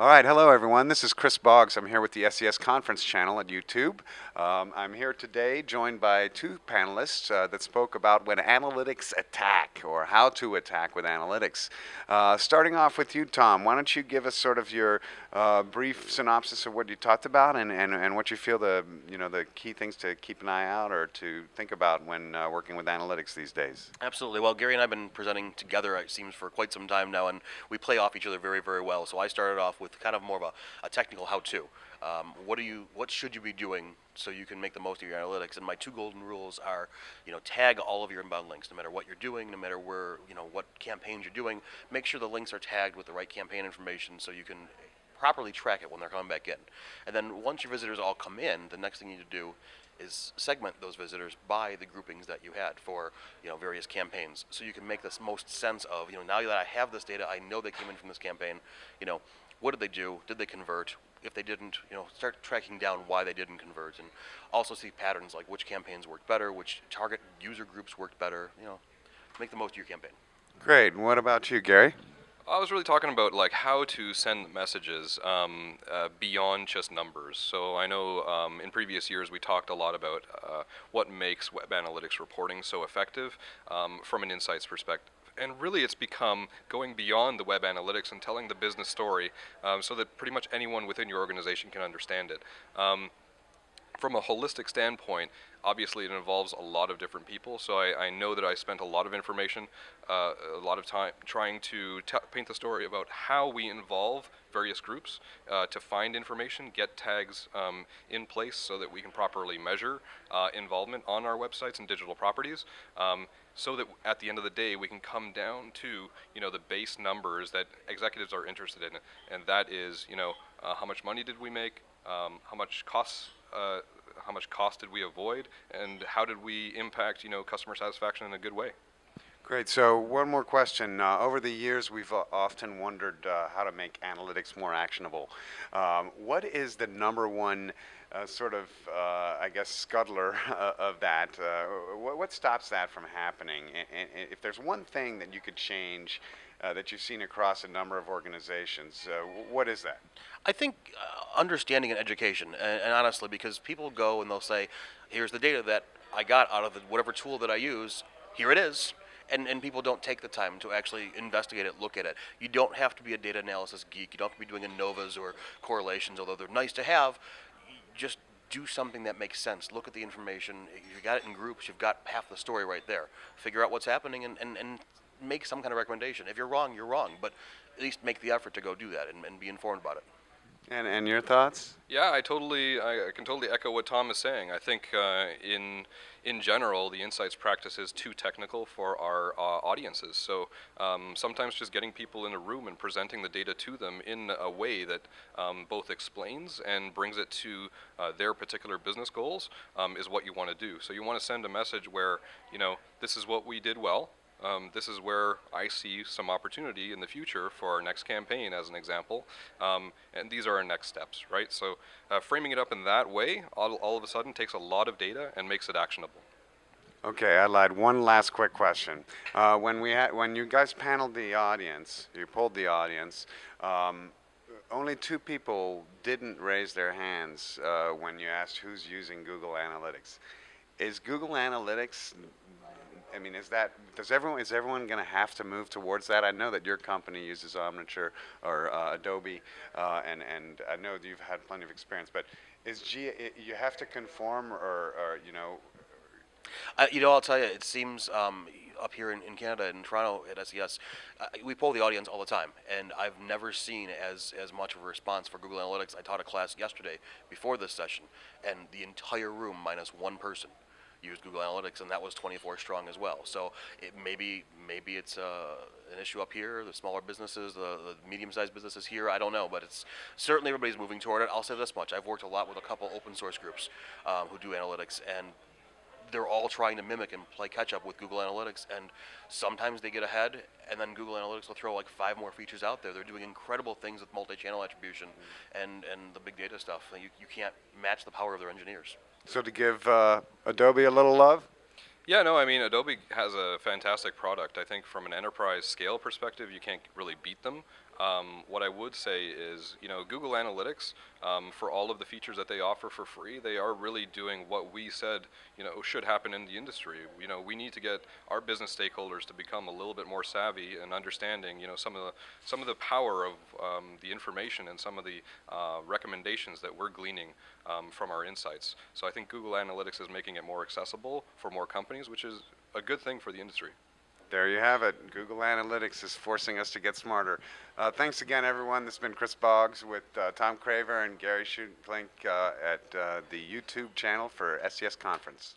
All right, hello everyone. This is Chris Boggs. I'm here with the SES Conference channel at YouTube. I'm here today joined by two panelists that spoke about when analytics attack, or how to attack with analytics. Starting off with you, Thom, why don't you give us sort of your brief synopsis of what you talked about and what you feel the key things to keep an eye out or to think about when working with analytics these days. Absolutely. Well, Gary and I have been presenting together, it seems, for quite some time now, and we play off each other very, very well. So I started off with kind of more of a technical how-to. What should you be doing so you can make the most of your analytics? And my two golden rules are, tag all of your inbound links, no matter what you're doing, no matter where, what campaigns you're doing. Make sure the links are tagged with the right campaign information so you can properly track it when they're coming back in. And then once your visitors all come in, the next thing you need to do is segment those visitors by the groupings that you had for various campaigns, so you can make the most sense of now that I have this data, I know they came in from this campaign. What did they do? Did they convert? If they didn't, start tracking down why they didn't convert, and also see patterns like which campaigns worked better, which target user groups worked better. Make the most of your campaign. Great. And what about you, Gary? I was really talking about like how to send messages beyond just numbers. So I know in previous years we talked a lot about what makes web analytics reporting so effective from an insights perspective. And really it's become going beyond the web analytics and telling the business story so that pretty much anyone within your organization can understand it. From a holistic standpoint, obviously it involves a lot of different people, so I know that I spent a lot of information, a lot of time trying to paint the story about how we involve various groups to find information, get tags in place so that we can properly measure involvement on our websites and digital properties, so that at the end of the day we can come down to the base numbers that executives are interested in, and that is how much money did we make, how much cost did we avoid, and how did we impact customer satisfaction in a good way. Great. So one more question. Over the years, we've often wondered how to make analytics more actionable. What is the number one I guess, scuttler of that? What stops that from happening? And if there's one thing that you could change that you've seen across a number of organizations, what is that? I think understanding and education, and honestly, because people go and they'll say, "Here's the data that I got out of whatever tool that I use. Here it is." And people don't take the time to actually investigate it, look at it. You don't have to be a data analysis geek. You don't have to be doing ANOVAs or correlations, although they're nice to have. Just do something that makes sense. Look at the information. You got it in groups. You've got half the story right there. Figure out what's happening and make some kind of recommendation. If you're wrong, you're wrong. But at least make the effort to go do that and be informed about it. And your thoughts? Yeah, I can totally echo what Thom is saying. I think in general, the insights practice is too technical for our audiences. So sometimes just getting people in a room and presenting the data to them in a way that both explains and brings it to their particular business goals is what you want to do. So you want to send a message where, this is what we did well. This is where I see some opportunity in the future for our next campaign, as an example, and these are our next steps, right? So framing it up in that way, all of a sudden takes a lot of data and makes it actionable. Okay, I lied. One last quick question. When you guys paneled the audience, you polled the audience, only two people didn't raise their hands when you asked who's using Google Analytics. Is Google Analytics, I mean, is everyone going to have to move towards that? I know that your company uses Omniture or Adobe, and I know that you've had plenty of experience, but you have to conform or I'll tell you, it seems up here in Canada, in Toronto at SES, we poll the audience all the time, and I've never seen as much of a response for Google Analytics. I taught a class yesterday before this session, and the entire room minus one person used Google Analytics, and that was 24 strong as well. So maybe it's an issue up here, the smaller businesses, the medium-sized businesses here, I don't know, but it's certainly everybody's moving toward it. I'll say this much, I've worked a lot with a couple open source groups who do analytics, and they're all trying to mimic and play catch up with Google Analytics, and sometimes they get ahead, and then Google Analytics will throw like 5 more features out there. They're doing incredible things with multi-channel attribution and the big data stuff. You can't match the power of their engineers. So to give Adobe a little love? Yeah, no, I mean, Adobe has a fantastic product. I think from an enterprise scale perspective, you can't really beat them. What I would say is, Google Analytics, for all of the features that they offer for free, they are really doing what we said, should happen in the industry. We need to get our business stakeholders to become a little bit more savvy and understanding, some of the power of the information and some of the recommendations that we're gleaning from our insights. So I think Google Analytics is making it more accessible for more companies, which is a good thing for the industry. There you have it. Google Analytics is forcing us to get smarter. Thanks again, everyone. This has been Chris Boggs with Thom Craver and Garry Przyklenk at the YouTube channel for SES Conference.